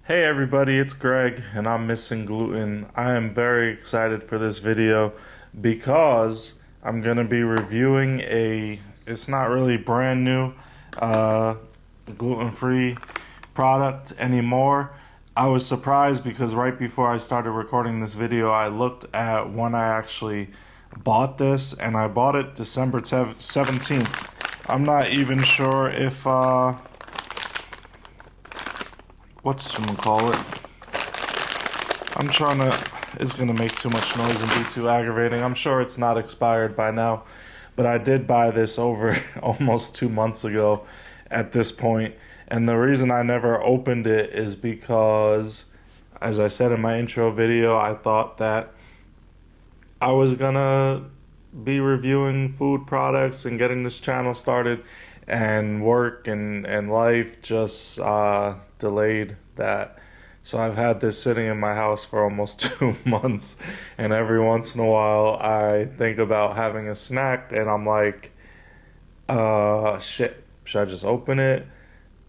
Hey everybody, it's Greg and I'm missing gluten. I am very excited for this video because I'm going to be reviewing it's not really brand new, uh, gluten-free product anymore. I was surprised because right before I started recording this video, I looked at when I actually bought this, and I bought it December 17th. I'm not even sure if, whatchamacallit. I'm trying to, it's going to make too much noise and be too aggravating. I'm sure it's not expired by now, but I did buy this over almost 2 months ago at this point. And the reason I never opened it is because, as I said in my intro video, I thought that I was gonna be reviewing food products and getting this channel started, and work and life just delayed that. So I've had this sitting in my house for almost 2 months, and every once in a while I think about having a snack, and I'm like, shit, should I just open it?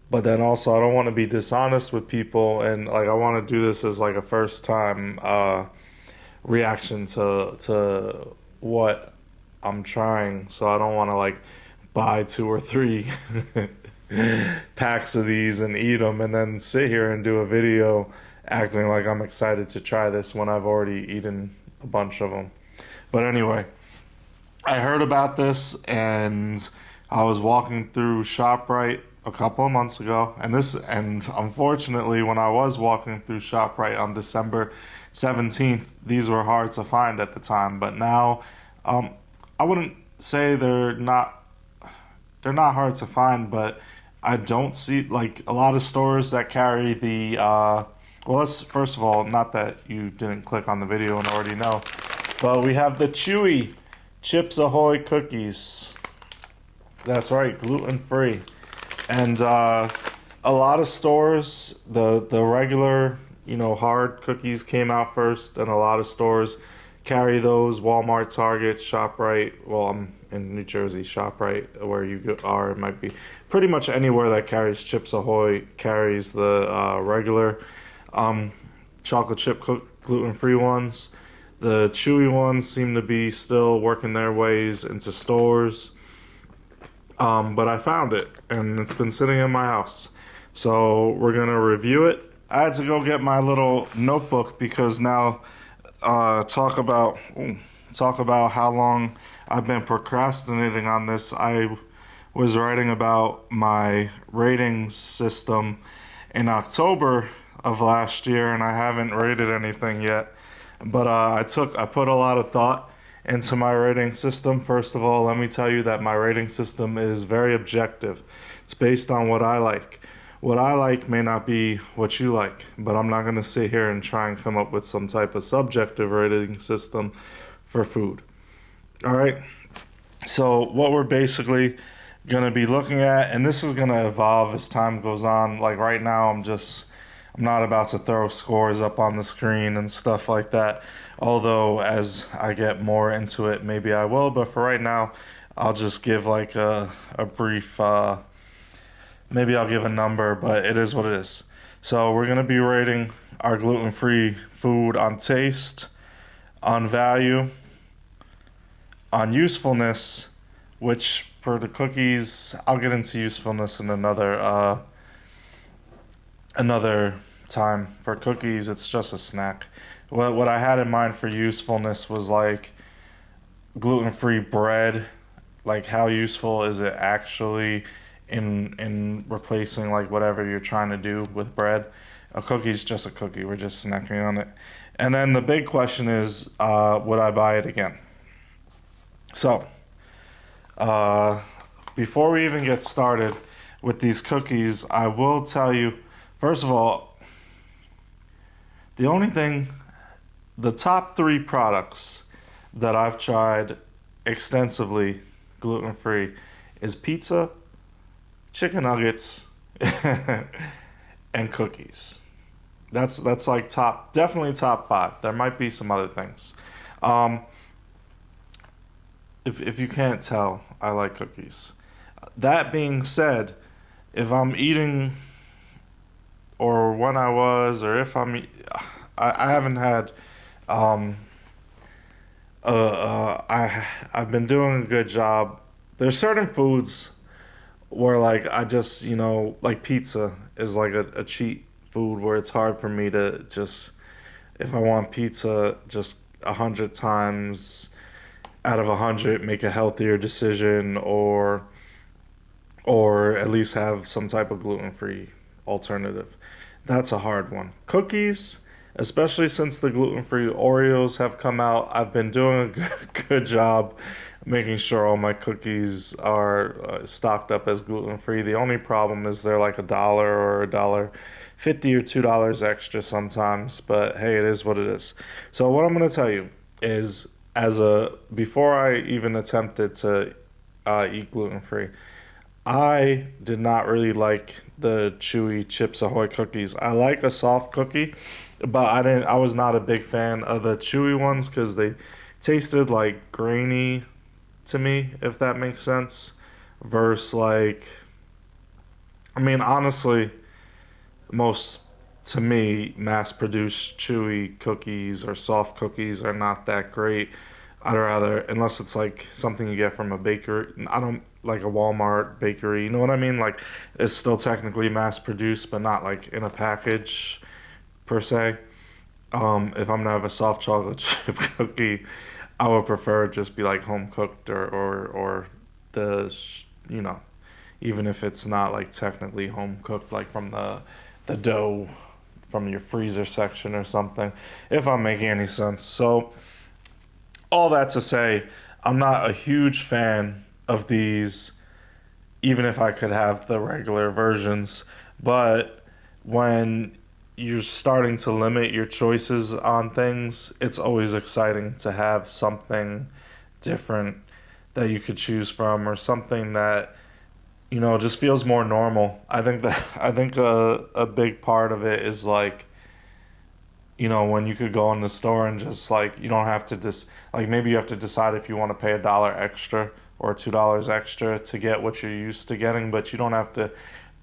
But then also I don't want to be dishonest with people, and like I want to do this as like a first time reaction to what I'm trying. So I don't want to like buy 2 or 3 packs of these and eat them and then sit here and do a video acting like I'm excited to try this when I've already eaten a bunch of them. But anyway, I heard about this and I was walking through ShopRite a couple of months ago, and unfortunately when I was walking through ShopRite on December 17th, these were hard to find at the time, but now um, I wouldn't say they're not hard to find, but I don't see like a lot of stores that carry the well, let's first of all, not that you didn't click on the video and already know, but we have the Chewy Chips Ahoy cookies. That's right, gluten free. And a lot of stores, the regular, hard cookies came out first, and a lot of stores carry those. Walmart, Target, ShopRite. Well, I'm in New Jersey, ShopRite, where are, it might be pretty much anywhere that carries Chips Ahoy carries the regular chocolate chip gluten-free ones. The chewy ones seem to be still working their ways into stores. But I found it, and it's been sitting in my house. So we're gonna review it. I had to go get my little notebook because now talk about how long I've been procrastinating on this. I was writing about my rating system in October of last year, and I haven't rated anything yet. But I put a lot of thought into my rating system. First of all, let me tell you that my rating system is very objective. It's based on what I like. What I like may not be what you like, but I'm not going to sit here and try and come up with some type of subjective rating system for food. All right. So what we're basically going to be looking at, and this is going to evolve as time goes on. Like right now, I'm not about to throw scores up on the screen and stuff like that. Although as I get more into it, maybe I will. But for right now, I'll just give like a brief, maybe I'll give a number, but it is what it is. So we're going to be rating our gluten-free food on taste, on value, on usefulness, which for the cookies, I'll get into usefulness in another time. For cookies, it's just a snack. What I had in mind for usefulness was like gluten-free bread. Like how useful is it actually in replacing like whatever you're trying to do with bread? A cookie's just a cookie. We're just snacking on it. And then the big question is, would I buy it again? So, before we even get started with these cookies, I will tell you, first of all, the top 3 products that I've tried extensively gluten-free is pizza, chicken nuggets, and cookies. That's like definitely top 5. There might be some other things. Um, if you can't tell, I like cookies. That being said, if I'm eating or when I was, or if I haven't had. Um, I've been doing a good job. There's certain foods where like I just like pizza is like a cheat food where it's hard for me to just if I want pizza just 100 times out of 100 make a healthier decision or at least have some type of gluten-free alternative. That's a hard one. Cookies, especially since the gluten-free Oreos have come out, I've been doing a good job making sure all my cookies are stocked up as gluten-free. The only problem is they're like $1 or $1.50 or $2 extra sometimes, but hey, it is what it is. So what I'm going to tell you is before I even attempted to eat gluten-free, I did not really like the chewy Chips Ahoy cookies. I like a soft cookie, but I was not a big fan of the chewy ones because they tasted like grainy to me, if that makes sense. Versus like, I mean, honestly, most to me mass-produced chewy cookies or soft cookies are not that great. I'd rather, unless it's like something you get from a bakery. I don't like a Walmart bakery. You know what I mean? Like it's still technically mass produced, but not like in a package per se. If I'm gonna have a soft chocolate chip cookie, I would prefer it just be like home cooked or the you know even if it's not like technically home cooked like from the dough from your freezer section or something. If I'm making any sense. So all that to say, I'm not a huge fan of these, even if I could have the regular versions. But when you're starting to limit your choices on things, it's always exciting to have something different that you could choose from or something that just feels more normal. I think a big part of it is like when you could go in the store and just like you don't have to just like maybe you have to decide if you want to pay $1 extra or $2 extra to get what you're used to getting, but you don't have to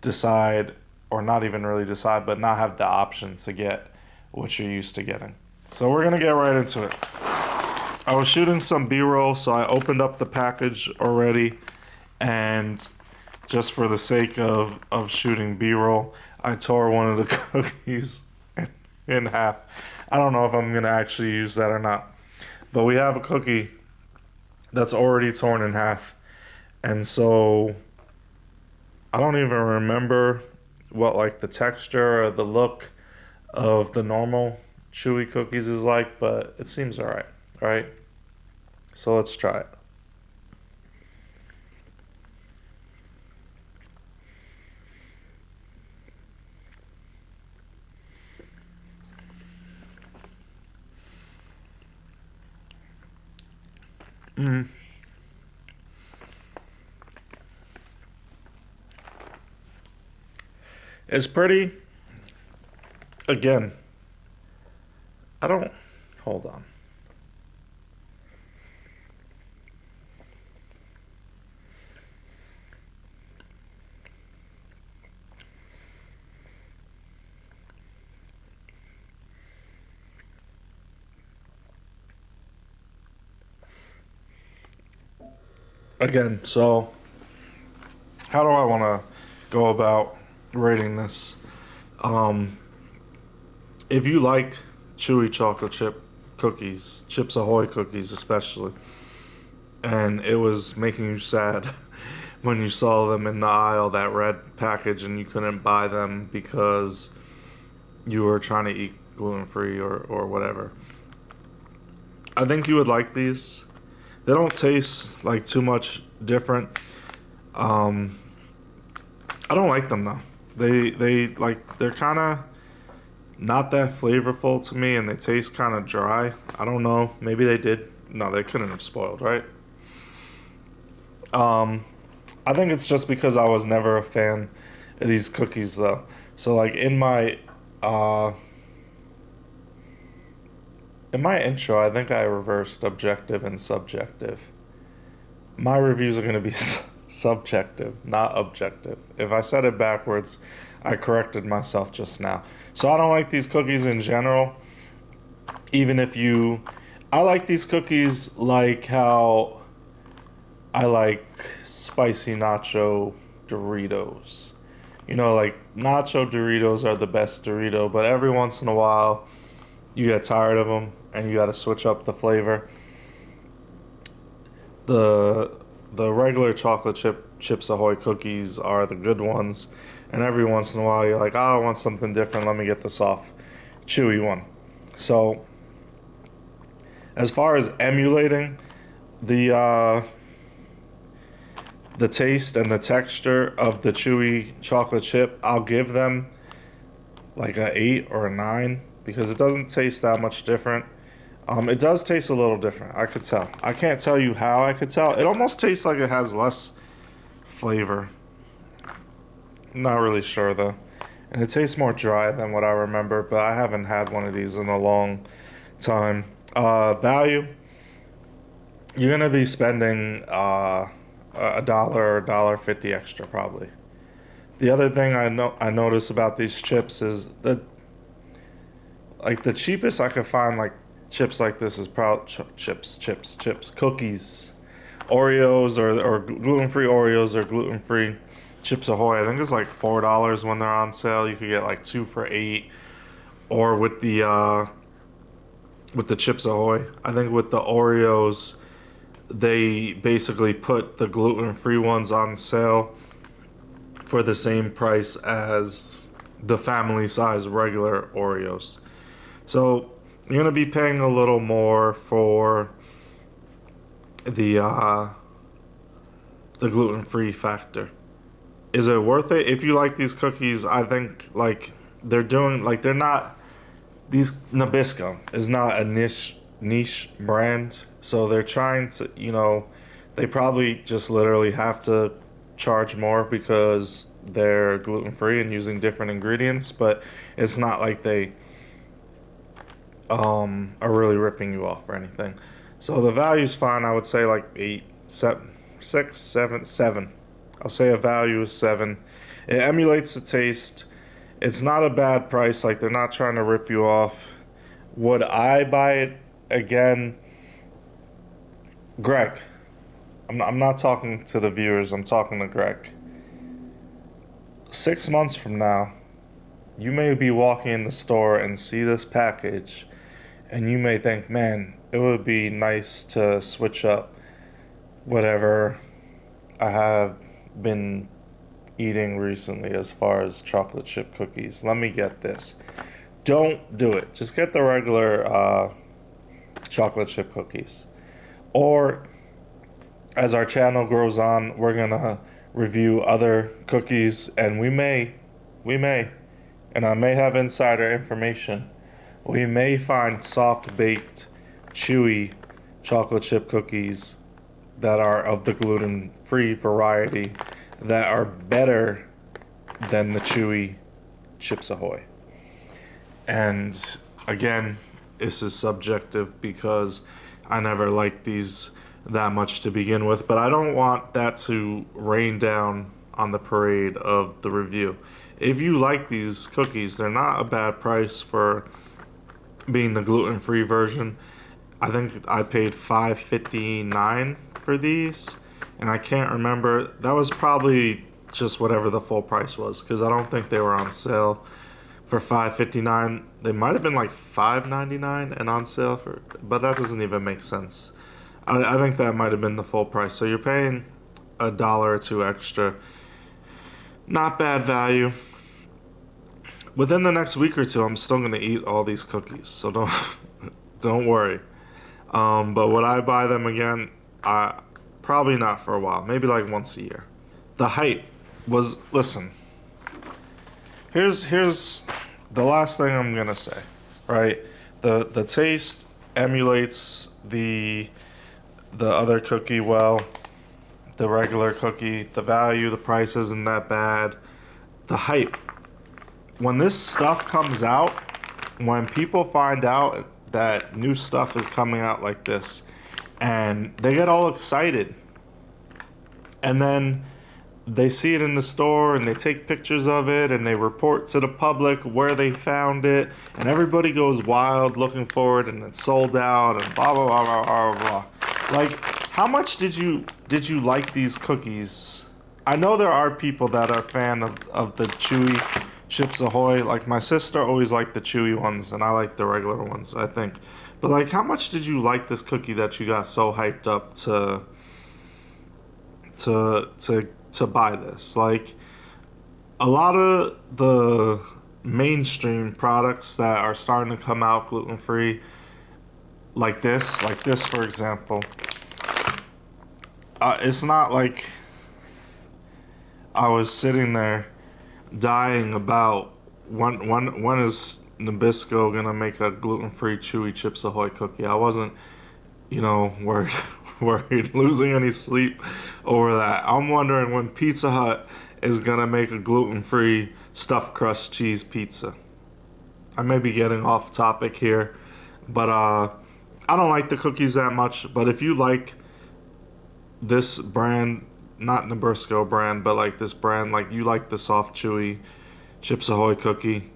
decide or not even really decide, but not have the option to get what you're used to getting. So we're gonna get right into it. I was shooting some B-roll, so I opened up the package already, and just for the sake of shooting B-roll, I tore one of the cookies in half. I don't know if I'm gonna actually use that or not. But we have a cookie that's already torn in half. And so I don't even remember what like the texture or the look of the normal chewy cookies is like, but it seems alright. Alright? So let's try it. Mm. It's pretty. Again, I don't. Hold on. Again, so how do I want to go about rating this? Um, if you like chewy chocolate chip cookies, Chips Ahoy cookies especially, and it was making you sad when you saw them in the aisle, that red package, and you couldn't buy them because you were trying to eat gluten free or whatever. I think you would like these. They don't taste like too much different. Um, I don't like them though. They're kind of not that flavorful to me, and they taste kind of dry. I don't know. Maybe they did. No, they couldn't have spoiled, right? Um, I think it's just because I was never a fan of these cookies, though. So, like uh, in my intro, I think I reversed objective and subjective. My reviews are going to be Subjective, not objective. If I said it backwards, I corrected myself just now. So I don't like these cookies in general. Even if you, I like these cookies like how I like spicy nacho Doritos. You know, like nacho Doritos are the best Dorito, but every once in a while you get tired of them and you got to switch up the flavor. The the regular chocolate chips Ahoy cookies are the good ones, and every once in a while you're like, oh, I want something different. Let me get the soft, chewy one. So as far as emulating the taste and the texture of the chewy chocolate chip, I'll give them like a 8 or a 9 because it doesn't taste that much different. It does taste a little different. I could tell. I can't tell you how I could tell. It almost tastes like it has less flavor. Not really sure though. And it tastes more dry than what I remember, but I haven't had one of these in a long time. Value, you're gonna be spending a dollar or $1.50 extra probably. The other thing I notice about these chips is that like the cheapest I could find like chips like this is probably chips, cookies, Oreos or gluten-free Oreos or gluten-free Chips Ahoy. I think it's like $4 when they're on sale. You could get like two for 8, or with the Chips Ahoy. I think with the Oreos, they basically put the gluten-free ones on sale for the same price as the family size regular Oreos. So you're gonna be paying a little more for the gluten-free factor. Is it worth it? If you like these cookies, I think like they're not, these Nabisco is not a niche brand, so they're trying to, they probably just literally have to charge more because they're gluten-free and using different ingredients, but it's not like they are really ripping you off or anything. So the value's fine. I would say like 8, 7, 6, 7, 7. I'll say a value is 7. It emulates the taste. It's not a bad price. Like they're not trying to rip you off. Would I buy it again? Greg, I'm not talking to the viewers. I'm talking to Greg. 6 months from now, you may be walking in the store and see this package, and you may think, man, it would be nice to switch up whatever I have been eating recently as far as chocolate chip cookies. Let me get this. Don't do it. Just get the regular chocolate chip cookies. Or as our channel grows on, we're gonna review other cookies, and we may, and I may have insider information. We may find soft baked, chewy chocolate chip cookies that are of the gluten-free variety that are better than the chewy Chips Ahoy. And again, this is subjective because I never liked these that much to begin with, but I don't want that to rain down on the parade of the review. If you like these cookies, they're not a bad price for being the gluten-free version. I think I paid $5.59 for these, and I can't remember. That was probably just whatever the full price was, because I don't think they were on sale for $5.59. They might have been like $5.99 and on sale for, but that doesn't even make sense. I think that might have been the full price. So you're paying a dollar or two extra. Not bad value. Within the next week or two, I'm still gonna eat all these cookies, so don't worry. But would I buy them again? Probably not for a while. Maybe like once a year. The hype was, listen. Here's the last thing I'm gonna say. Right, the taste emulates the other cookie well. The regular cookie, the value, the price isn't that bad. The hype. When this stuff comes out, when people find out that new stuff is coming out like this, and they get all excited, and then they see it in the store and they take pictures of it and they report to the public where they found it, and everybody goes wild looking for it, and it's sold out and blah blah blah blah blah blah. Like, how much did you like these cookies? I know there are people that are fan of the chewy Chips Ahoy. Like, my sister always liked the chewy ones and I like the regular ones, I think. But like, how much did you like this cookie that you got so hyped up to buy this? Like, a lot of the mainstream products that are starting to come out gluten free, like this for example, it's not like I was sitting there dying about when is Nabisco gonna make a gluten free chewy Chips Ahoy cookie. I wasn't, worried worried losing any sleep over that. I'm wondering when Pizza Hut is gonna make a gluten free stuffed crust cheese pizza. I may be getting off topic here, but I don't like the cookies that much. But if you like this brand, not Nabisco brand, but like this brand, like you like the soft chewy Chips Ahoy cookie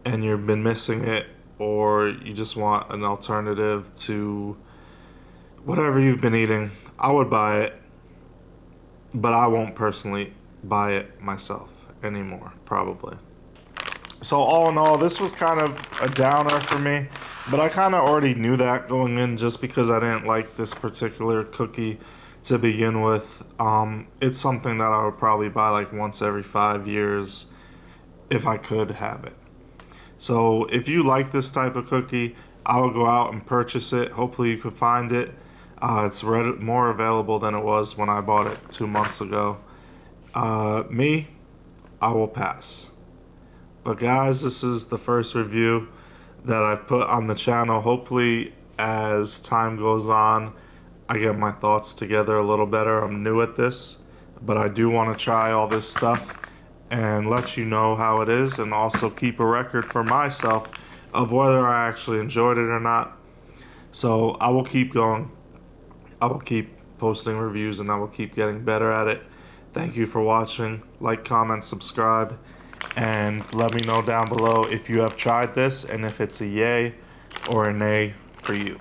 and you've been missing it, or you just want an alternative to whatever you've been eating, I would buy it, but I won't personally buy it myself anymore, probably. So all in all, this was kind of a downer for me, but I kind of already knew that going in just because I didn't like this particular cookie to begin with. It's something that I would probably buy like once every 5 years if I could have it. So if you like this type of cookie, I will go out and purchase it. Hopefully you could find it. It's more available than it was when I bought it 2 months ago. Me, I will pass. But guys, this is the first review that I've put on the channel. Hopefully as time goes on, I get my thoughts together a little better. I'm new at this, but I do want to try all this stuff and let you know how it is, and also keep a record for myself of whether I actually enjoyed it or not. So I will keep going. I will keep posting reviews and I will keep getting better at it. Thank you for watching. Like, comment, subscribe, and let me know down below if you have tried this and if it's a yay or a nay for you.